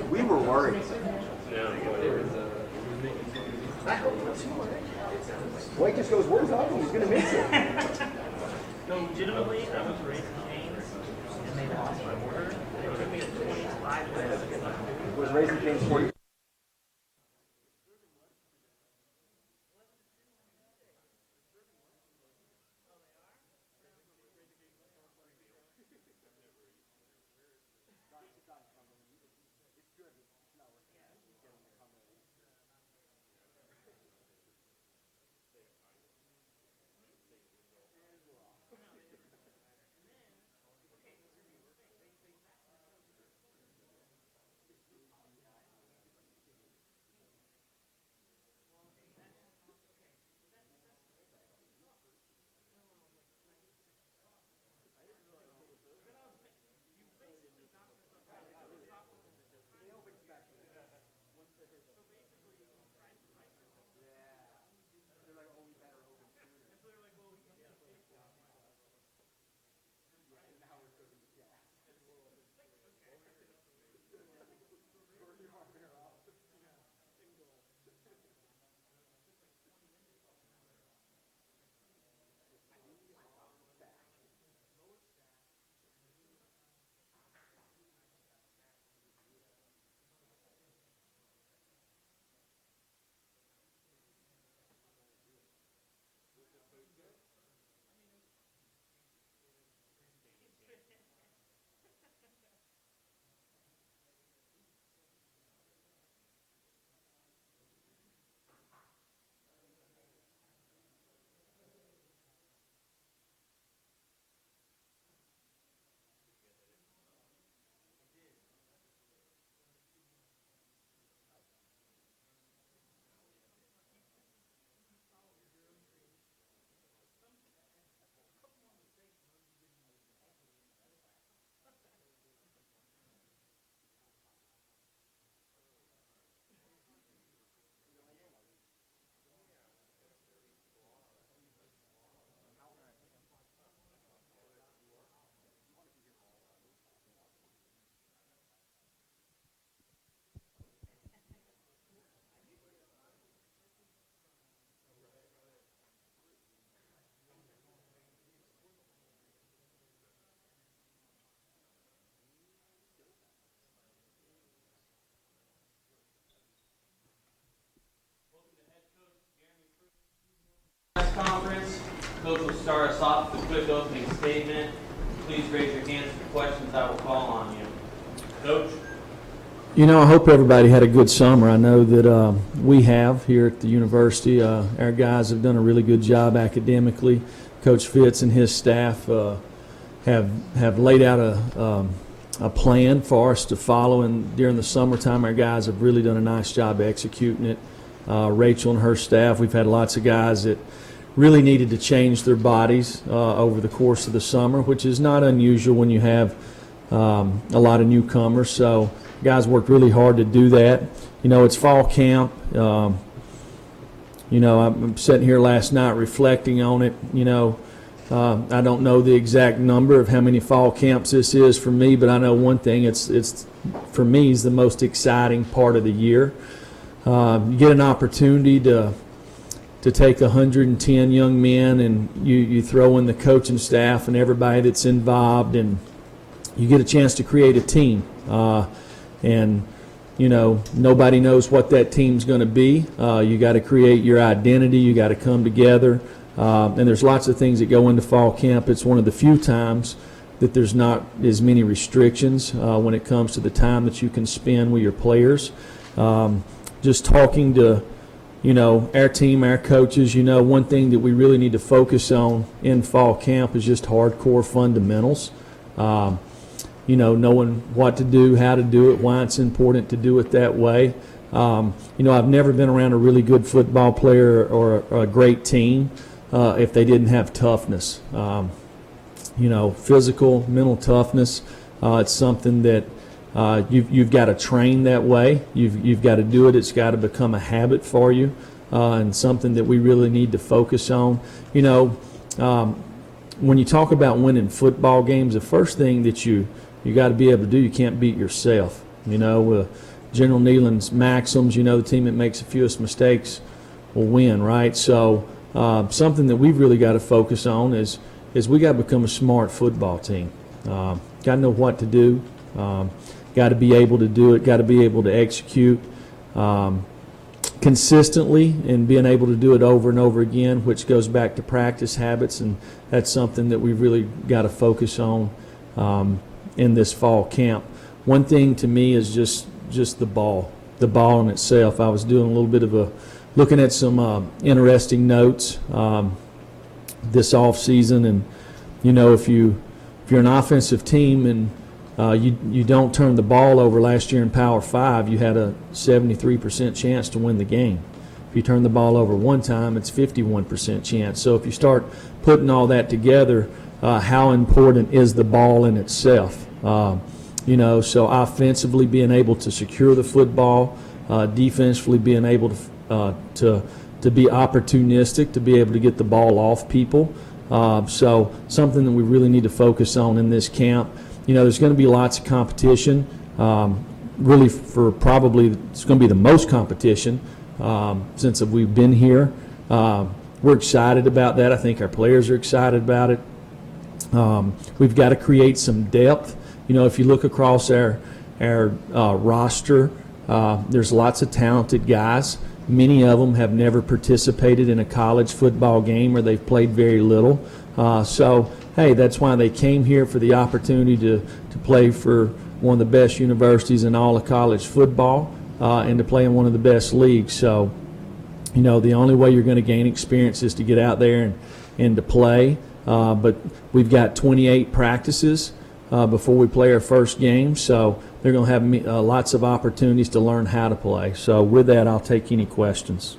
We were worried. Blake just goes, where's Ogden? He's going to miss it. No, legitimately, I was raising Cane's and they lost my order. They took me to 25 minutes. Was Raising Cane's 40? Conference. Coach will start us off with a quick opening statement. Please raise your hands for questions. I will call on you. Coach? You know, I hope everybody had a good summer. I know that we have here at the university. Our guys have done a really good job academically. Coach Fitz and his staff have laid out a plan for us to follow, and during the summertime, our guys have really done a nice job executing it. Rachel and her staff, we've had lots of guys that really needed to change their bodies over the course of the summer, which is not unusual when you have a lot of newcomers. So guys worked really hard to do that. You know, it's fall camp. You know, I'm sitting here last night reflecting on it. You know, I don't know the exact number of how many fall camps this is for me, but I know one thing, it's for me is the most exciting part of the year. You get an opportunity to take 110 young men, and you throw in the coaching staff and everybody that's involved, and you get a chance to create a team. And, you know, nobody knows what that team's going to be. You got to create your identity. You got to come together. And there's lots of things that go into fall camp. It's one of the few times that there's not as many restrictions when it comes to the time that you can spend with your players. Just talking to, you know, our team, our coaches, you know, one thing that we really need to focus on in fall camp is just hardcore fundamentals. You know, knowing what to do, how to do it, why it's important to do it that way. I've never been around a really good football player or a great team if they didn't have toughness. Physical, mental toughness. It's something that you've got to train that way. You've got to do it. It's got to become a habit for you, and something that we really need to focus on. When you talk about winning football games, the first thing that you got to be able to do, you can't beat yourself. General Nealon's maxims, the team that makes the fewest mistakes will win, right? So something that we've really got to focus on is we got to become a smart football team. Got to know what to do. Got to be able to do it. Got to be able to execute consistently and being able to do it over and over again, which goes back to practice habits, and that's something that we've really got to focus on in this fall camp. One thing to me is just the ball in itself. I was doing a little bit of looking at some interesting notes this off season, and if you're an offensive team and you don't turn the ball over, last year in Power 5, you had a 73% chance to win the game. If you turn the ball over one time, it's 51% chance. So if you start putting all that together, how important is the ball in itself? So offensively being able to secure the football, defensively being able to be opportunistic, to be able to get the ball off people. So something that we really need to focus on in this camp. There's going to be lots of competition. Really, it's going to be the most competition since we've been here. We're excited about that. I think our players are excited about it. We've got to create some depth. If you look across our roster, there's lots of talented guys. Many of them have never participated in a college football game, or they've played very little. Hey, that's why they came here, for the opportunity to play for one of the best universities in all of college football and to play in one of the best leagues. So, the only way you're going to gain experience is to get out there and to play. But we've got 28 practices before we play our first game, so they're going to have lots of opportunities to learn how to play. So with that, I'll take any questions.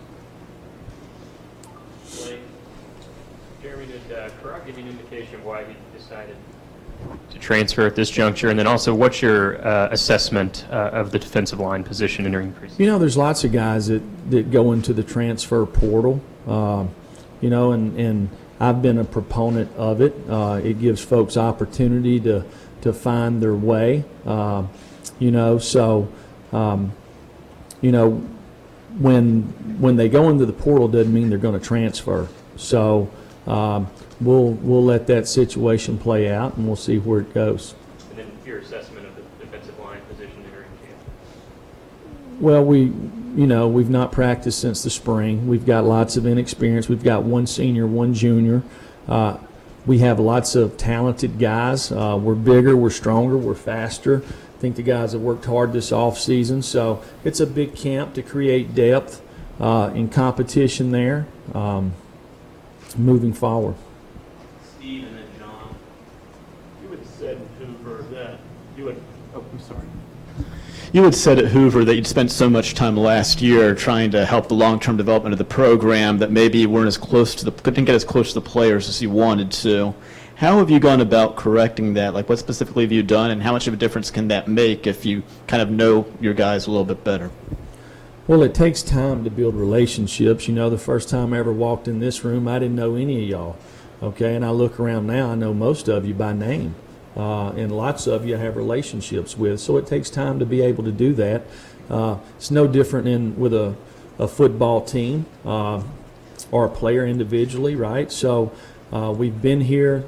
Jeremy, did Carrot give you an indication of why he decided to transfer at this juncture? And then also, what's your assessment of the defensive line position entering preseason? There's lots of guys that go into the transfer portal, and I've been a proponent of it. It gives folks opportunity to find their way, when they go into the portal doesn't mean they're going to transfer. So we'll let that situation play out, and we'll see where it goes. And then your assessment of the defensive line position entering camp? Well, we've not practiced since the spring. We've got lots of inexperience. We've got one senior, one junior. We have lots of talented guys. We're bigger, we're stronger, we're faster. I think the guys have worked hard this off season. So it's a big camp to create depth in competition there moving forward. Steve and then John. You had said in Hoover that you had. Oh, I'm sorry. You had said at Hoover that you'd spent so much time last year trying to help the long-term development of the program that maybe you weren't couldn't get as close to the players as you wanted to. How have you gone about correcting that? Like, what specifically have you done, and how much of a difference can that make if you kind of know your guys a little bit better? Well, it takes time to build relationships. The first time I ever walked in this room, I didn't know any of y'all, okay? And I look around now, I know most of you by name. And lots of you have relationships with. So it takes time to be able to do that. It's no different with a football team or a player individually, right? So we've been here,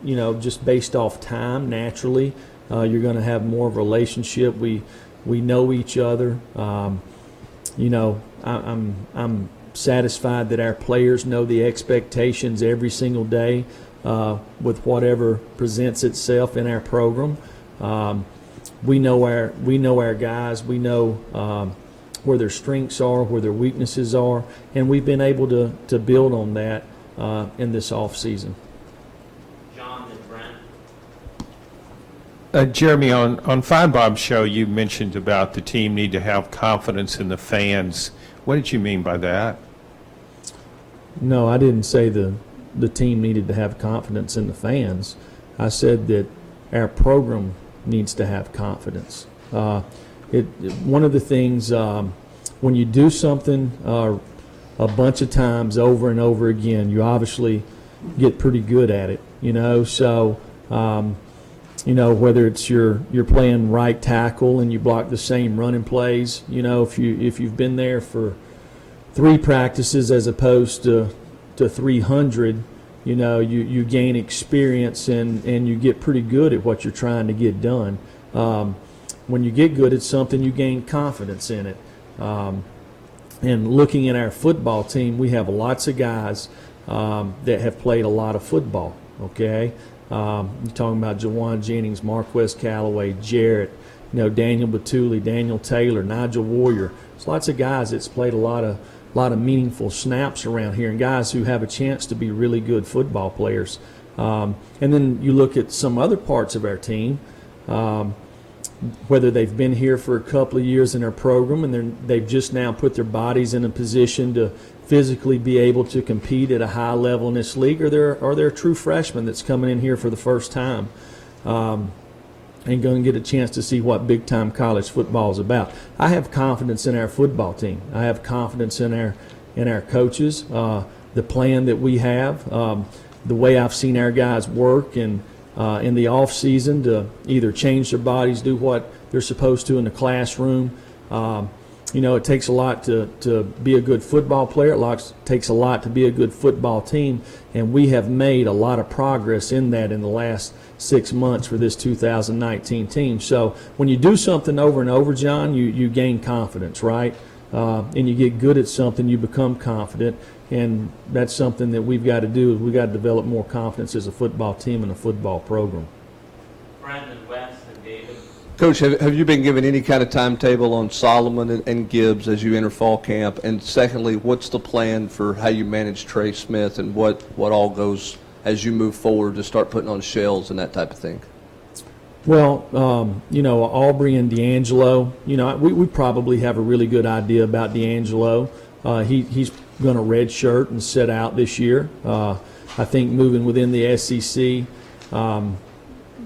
just based off time, naturally. You're going to have more of a relationship. We know each other. I'm satisfied that our players know the expectations every single day. With whatever presents itself in our program, we know our guys. We know where their strengths are, where their weaknesses are, and we've been able to build on that in this off season. John and Brent. Jeremy, on Feinbaum's show, you mentioned about the team need to have confidence in the fans. What did you mean by that? No, I didn't say the team needed to have confidence in the fans. I said that our program needs to have confidence. One of the things, when you do something a bunch of times over and over again, you obviously get pretty good at it, So, whether it's you're playing right tackle and you block the same running plays, if you've been there for 3 practices as opposed to 300, you gain experience and you get pretty good at what you're trying to get done. When you get good at something, you gain confidence in it. And looking at our football team, we have lots of guys that have played a lot of football, okay? You're talking about Jawan Jennings, Marquez Callaway, Jarrett, Daniel Batuli, Daniel Taylor, Nigel Warrior. There's lots of guys that's played a lot of meaningful snaps around here, and guys who have a chance to be really good football players. And then you look at some other parts of our team, whether they've been here for a couple of years in our program and they've just now put their bodies in a position to physically be able to compete at a high level in this league, or they're a true freshman that's coming in here for the first time and going to get a chance to see what big-time college football is about. I have confidence in our football team. I have confidence in our coaches, the plan that we have, the way I've seen our guys work and in the off season to either change their bodies, do what they're supposed to in the classroom. It takes a lot to be a good football player. It takes a lot to be a good football team, and we have made a lot of progress in that in the last 6 months for this 2019 team. So when you do something over and over, John, you gain confidence, right? And you get good at something, you become confident, and that's something that we've got to do. We've got to develop more confidence as a football team and a football program. Brandon, West, and David. Coach, have you been given any kind of timetable on Solomon and Gibbs as you enter fall camp? And secondly, what's the plan for how you manage Trey Smith and what all goes as you move forward to start putting on shells and that type of thing? Well, Aubrey and D'Angelo, we probably have a really good idea about D'Angelo. He's going to redshirt and sit out this year. I think moving within the SEC,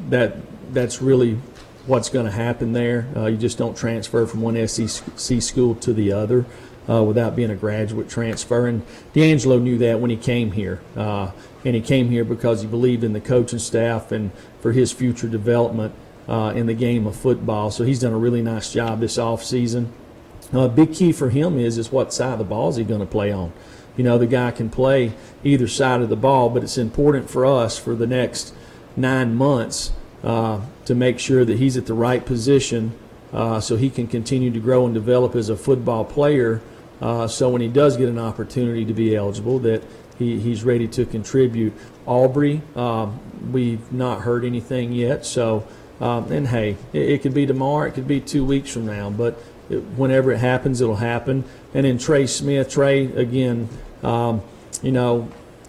that's really what's going to happen there. You just don't transfer from one SEC school to the other without being a graduate transfer. And D'Angelo knew that when he came here. And he came here because he believed in the coaching staff and for his future development in the game of football. So he's done a really nice job this offseason. A big key for him is what side of the ball is he going to play on. The guy can play either side of the ball, but it's important for us for the next 9 months to make sure that he's at the right position so he can continue to grow and develop as a football player so when he does get an opportunity to be eligible that he's ready to contribute. Aubrey, we've not heard anything yet, so and hey, it could be tomorrow, it could be 2 weeks from now, but whenever it happens, it'll happen. And then Trey Smith, again,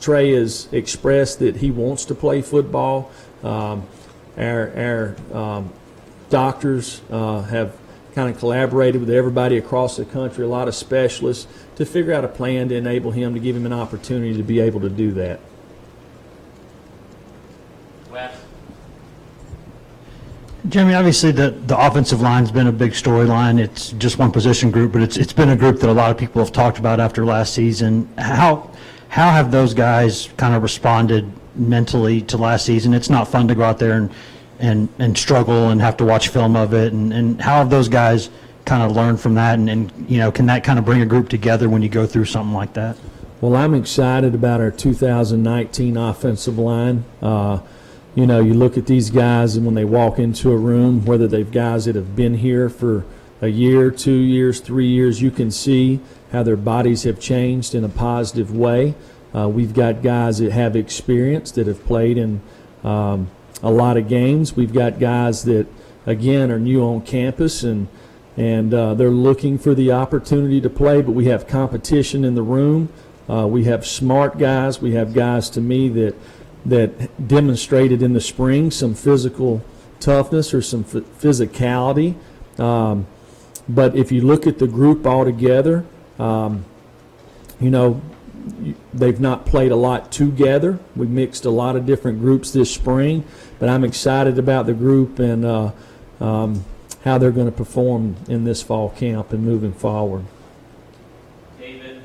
Trey has expressed that he wants to play football. Our doctors have kind of collaborated with everybody across the country, a lot of specialists, to figure out a plan to enable him, to give him an opportunity to be able to do that. West. Jeremy, obviously the offensive line's been a big storyline. It's just one position group, but it's been a group that a lot of people have talked about after last season. How have those guys kind of responded mentally to last season? It's not fun to go out there and struggle and have to watch film of it. And how have those guys kind of learned from that? And can that kind of bring a group together when you go through something like that? Well, I'm excited about our 2019 offensive line. You look at these guys, and when they walk into a room, whether they've guys that have been here for a year, 2 years, 3 years, you can see how their bodies have changed in a positive way. We've got guys that have experience, that have played in a lot of games. We've got guys that, again, are new on campus, and they're looking for the opportunity to play, but we have competition in the room. We have smart guys. We have guys, to me, that demonstrated in the spring some physical toughness or some physicality. But if you look at the group altogether, they've not played a lot together. We mixed a lot of different groups this spring, but I'm excited about the group and how they're going to perform in this fall camp and moving forward. David, and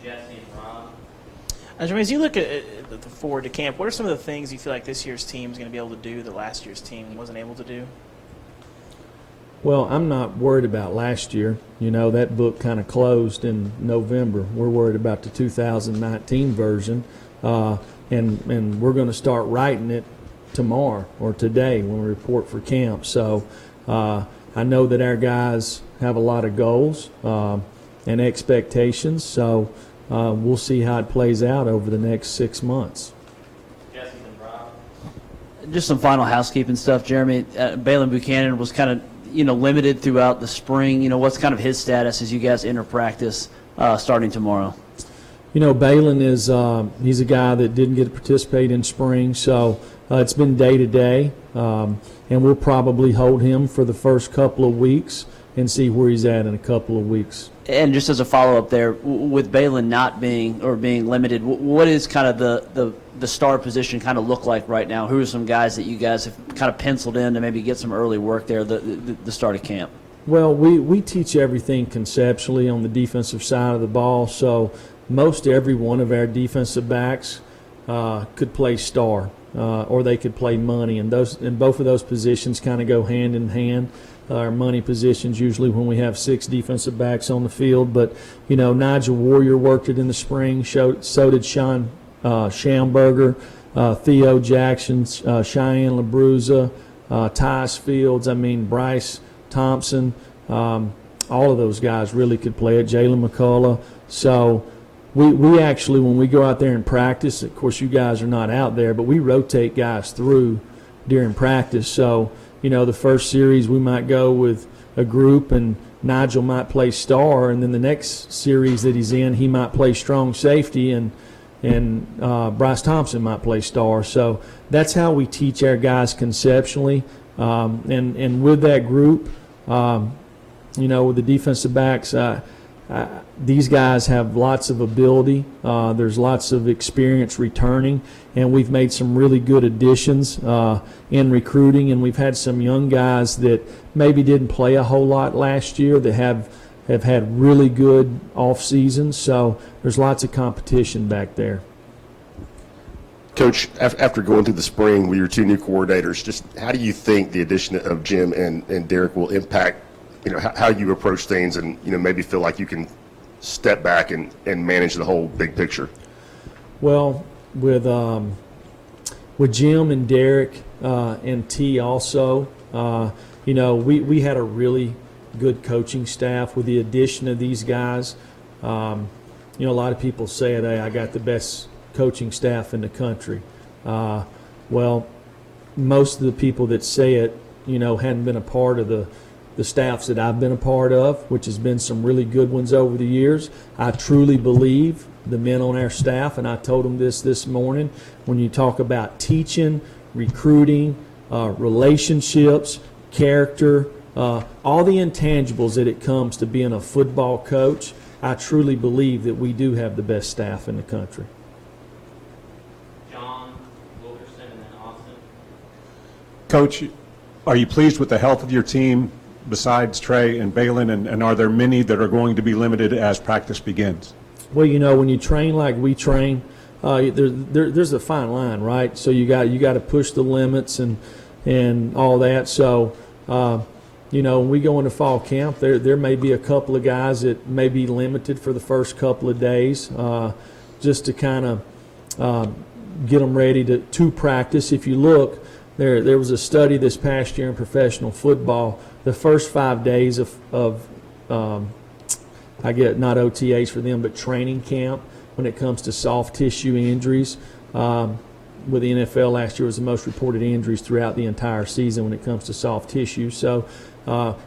Jesse, and Rob. Jeremy, as you look at forward to camp, what are some of the things you feel like this year's team is going to be able to do that last year's team wasn't able to do? Well, I'm not worried about last year. That book kind of closed in November. We're worried about the 2019 version, and we're going to start writing it tomorrow or today when we report for camp. So I know that our guys have a lot of goals and expectations, so we'll see how it plays out over the next 6 months. Jesse and Rob. Just some final housekeeping stuff, Jeremy. Balin Buchanan was kind of limited throughout the spring. What's kind of his status as you guys enter practice starting tomorrow? Balin is he's a guy that didn't get to participate in spring, so it's been day to day, and we'll probably hold him for the first couple of weeks and see where he's at in a couple of weeks. And just as a follow-up there, with Balin not being limited, what is kind of the star position kind of look like right now? Who are some guys that you guys have kind of penciled in to maybe get some early work there the start of camp? Well, we teach everything conceptually on the defensive side of the ball, so most every one of our defensive backs could play star or they could play money, and both of those positions kind of go hand in hand. Our money positions usually when we have 6 defensive backs on the field, but Nigel Warrior worked it in the spring. So did Sean Schamberger, Theo Jackson, Cheyenne LaBruza, Tyus Fields. Bryce Thompson. All of those guys really could play it. Jalen McCullough. So we actually, when we go out there and practice, of course you guys are not out there, but we rotate guys through during practice. So the first series we might go with a group and Nigel might play star, and then the next series that he's in, he might play strong safety, and Bryce Thompson might play star. So that's how we teach our guys conceptually. And with that group, with the defensive backs, these guys have lots of ability. There's lots of experience returning, and we've made some really good additions in recruiting, and we've had some young guys that maybe didn't play a whole lot last year that have had really good off seasons. So there's lots of competition back there. Coach, after going through the spring with your 2 new coordinators, just how do you think the addition of Jim and Derek will impact how you approach things and maybe feel like you can step back and manage the whole big picture? Well, with Jim and Derek and T also, we had a really good coaching staff with the addition of these guys. A lot of people say, hey, I got the best coaching staff in the country. Well, most of the people that say it, hadn't been a part of the staffs that I've been a part of, which has been some really good ones over the years. I truly believe the men on our staff, and I told them this morning, when you talk about teaching, recruiting, relationships, character, all the intangibles that it comes to being a football coach, I truly believe that we do have the best staff in the country. John, Wilkerson, and then Austin. Coach, are you pleased with the health of your team besides Trey and Balin, and are there many that are going to be limited as practice begins? Well, when you train like we train, there's a fine line, right? So you got to push the limits and all that. So when we go into fall camp, there may be a couple of guys that may be limited for the first couple of days, just to kind of get them ready to practice. If you look, there was a study this past year in professional football. The first 5 days of I get not OTAs for them, but training camp when it comes to soft tissue injuries. With the NFL last year was the most reported injuries throughout the entire season when it comes to soft tissue. So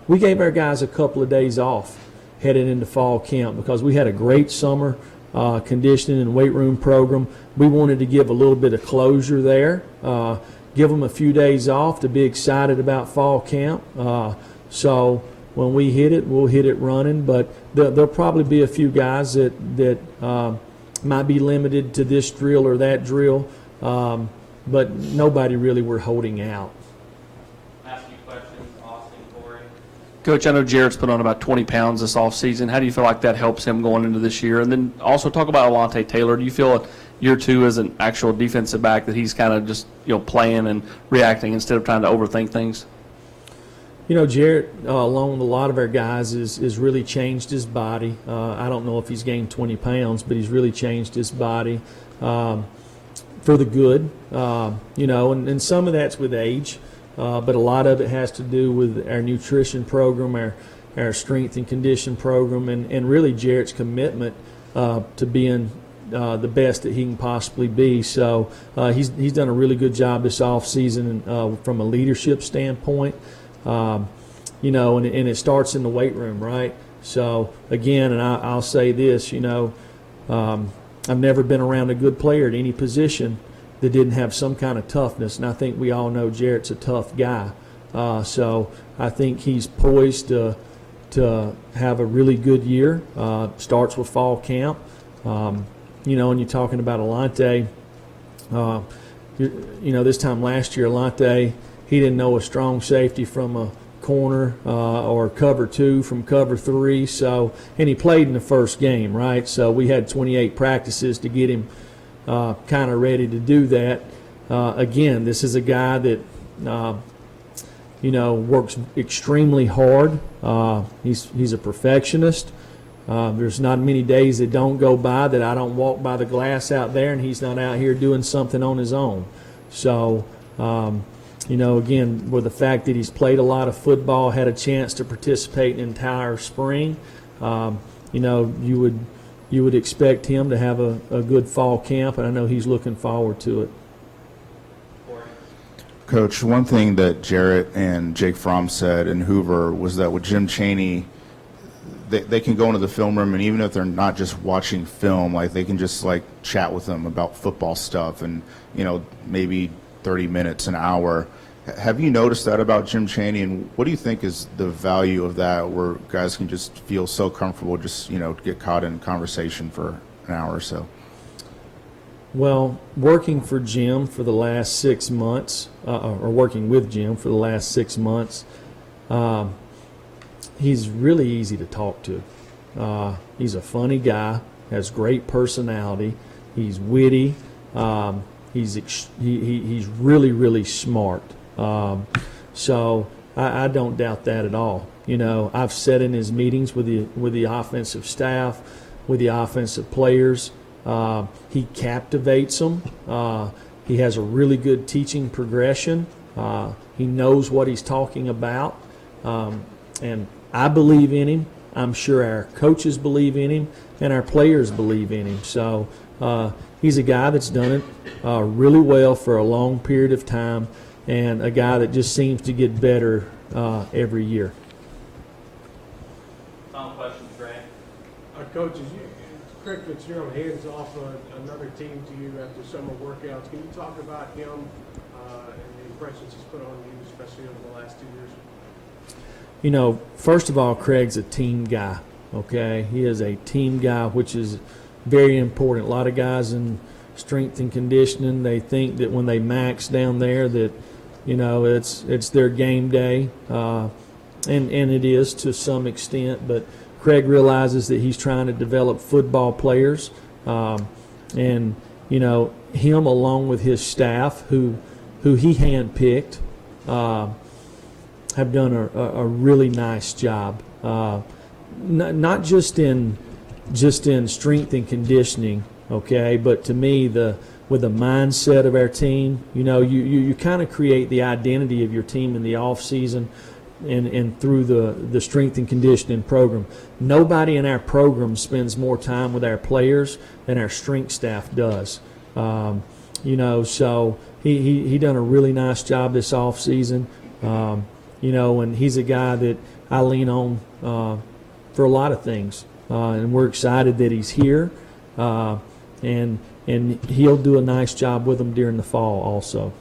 we gave our guys a couple of days off headed into fall camp because we had a great summer conditioning and weight room program. We wanted to give a little bit of closure there. give them a few days off to be excited about fall camp. So when we hit it, we'll hit it running. But there'll probably be a few guys that might be limited to this drill or that drill, but nobody really we're holding out. Ask you questions, Austin, Corey. Coach, I know Jarrett's put on about 20 pounds this offseason. How do you feel like that helps him going into this year? And then also talk about Alante Taylor. Do you feel year two as an actual defensive back that he's kind of just playing and reacting instead of trying to overthink things? Jarrett, along with a lot of our guys, is really changed his body. I don't know if he's gained 20 pounds, but he's really changed his body for the good. And some of that's with age, but a lot of it has to do with our nutrition program, our strength and condition program, and really Jarrett's commitment to being the best that he can possibly be. So he's done a really good job this offseason from a leadership standpoint. And it starts in the weight room, right? So, again, and I'll say this, I've never been around a good player at any position that didn't have some kind of toughness, and I think we all know Jarrett's a tough guy. So I think he's poised to have a really good year. Starts with fall camp. And you're talking about Alante. This time last year, Alante, he didn't know a strong safety from a corner or cover two from cover three. So, and he played in the first game, right? So we had 28 practices to get him kind of ready to do that. Again, this is a guy that works extremely hard. He's a perfectionist. There's not many days that don't go by that I don't walk by the glass out there and he's not out here doing something on his own. So. Again, with the fact that he's played a lot of football, had a chance to participate in the entire spring, you would expect him to have a good fall camp, and I know he's looking forward to it. Coach, one thing that Jarrett and Jake Fromm said in Hoover was that with Jim Chaney, they can go into the film room, and even if they're not just watching film, like they can just chat with them about football stuff and maybe 30 minutes, an hour. Have you noticed that about Jim Chaney, and what do you think is the value of that, where guys can just feel so comfortable, just get caught in conversation for an hour or so? Well, working for Jim for the last 6 months, or working with Jim for the last 6 months, he's really easy to talk to. He's a funny guy, has great personality, he's witty. He's really, really smart. So I don't doubt that at all. I've sat in his meetings with the offensive staff, with the offensive players. He captivates them. He has a really good teaching progression. He knows what he's talking about. And I believe in him. I'm sure our coaches believe in him, and our players believe in him. So he's a guy that's done it really well for a long period of time, and a guy that just seems to get better every year. Final question, Trey. Coach, Craig Fitzgerald hands off another team to you after summer workouts. Can you talk about him and the impressions he's put on you, especially over the last 2 years? First of all, Craig's a team guy, okay? He is a team guy, which is very important. A lot of guys in strength and conditioning, they think that when they max down there that, it's their game day, and it is to some extent, but Craig realizes that he's trying to develop football players, and, him along with his staff who he handpicked, have done a really nice job, not just in strength and conditioning, okay, but to me with the mindset of our team, you kind of create the identity of your team in the off season and through the strength and conditioning program. Nobody in our program spends more time with our players than our strength staff does. So he done a really nice job this off season. And he's a guy that I lean on for a lot of things. And we're excited that he's here. And he'll do a nice job with them during the fall also.